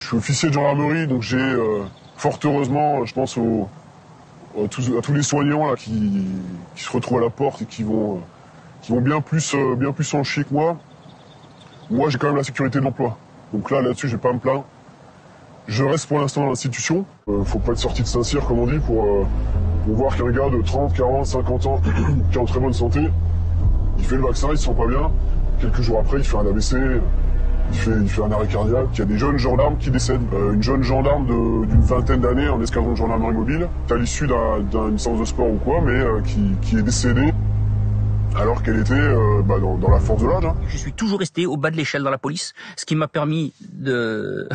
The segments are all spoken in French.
suis officier de gendarmerie, donc j'ai fort heureusement, je pense à tous les soignants là, qui se retrouvent à la porte et qui vont bien plus en chier que moi. Moi, j'ai quand même la sécurité de l'emploi. Donc là-dessus, je vais pas me plaindre. Je reste pour l'instant dans l'institution. Faut pas être sorti de Saint-Cyr, comme on dit, pour voir qu'un gars de 30, 40, 50 ans, qui est en très bonne santé, il fait le vaccin, il se sent pas bien. Quelques jours après, il fait un AVC, il fait un arrêt cardiaque. Il y a des jeunes gendarmes qui décèdent. Une jeune gendarme d'une vingtaine d'années en escadron de gendarmerie mobile, à l'issue d'une séance de sport ou quoi, mais qui est décédée alors qu'elle était dans la force de l'âge. Hein. Je suis toujours resté au bas de l'échelle dans la police, ce qui m'a permis de,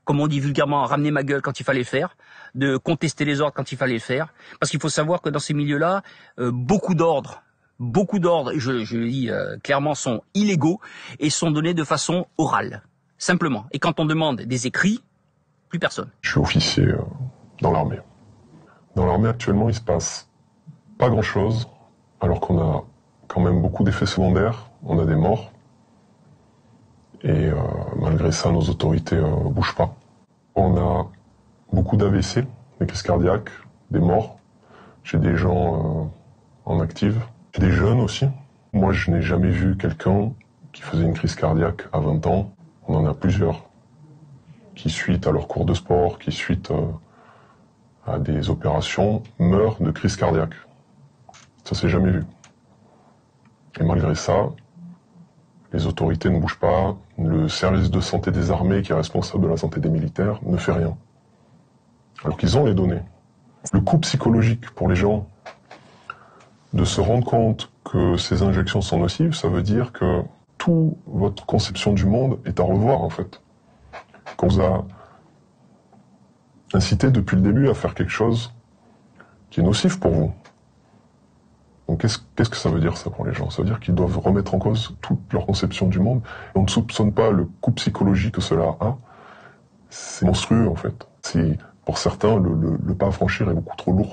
comme on dit vulgairement, ramener ma gueule quand il fallait le faire, de contester les ordres quand il fallait le faire. Parce qu'il faut savoir que dans ces milieux-là, beaucoup d'ordres, je le dis clairement, sont illégaux et sont donnés de façon orale, simplement. Et quand on demande des écrits, plus personne. Je suis officier dans l'armée. Dans l'armée, actuellement, il se passe pas grand-chose, alors qu'on a quand même beaucoup d'effets secondaires, on a des morts, et malgré ça, nos autorités bougent pas. On a beaucoup d'AVC, des crises cardiaques, des morts, j'ai des gens en active, j'ai des jeunes aussi. Moi, je n'ai jamais vu quelqu'un qui faisait une crise cardiaque à 20 ans, on en a plusieurs, qui suite à leur cours de sport, qui suite à des opérations, meurent de crise cardiaque. Ça s'est jamais vu. Et malgré ça, les autorités ne bougent pas, le service de santé des armées, qui est responsable de la santé des militaires, ne fait rien. Alors qu'ils ont les données. Le coût psychologique pour les gens de se rendre compte que ces injections sont nocives, ça veut dire que toute votre conception du monde est à revoir en fait. Qu'on vous a incité depuis le début à faire quelque chose qui est nocif pour vous. Donc qu'est-ce que ça veut dire ça pour les gens? Ça veut dire qu'ils doivent remettre en cause toute leur conception du monde. Et on ne soupçonne pas le coût psychologique que cela a. C'est monstrueux en fait. Pour certains, le pas à franchir est beaucoup trop lourd.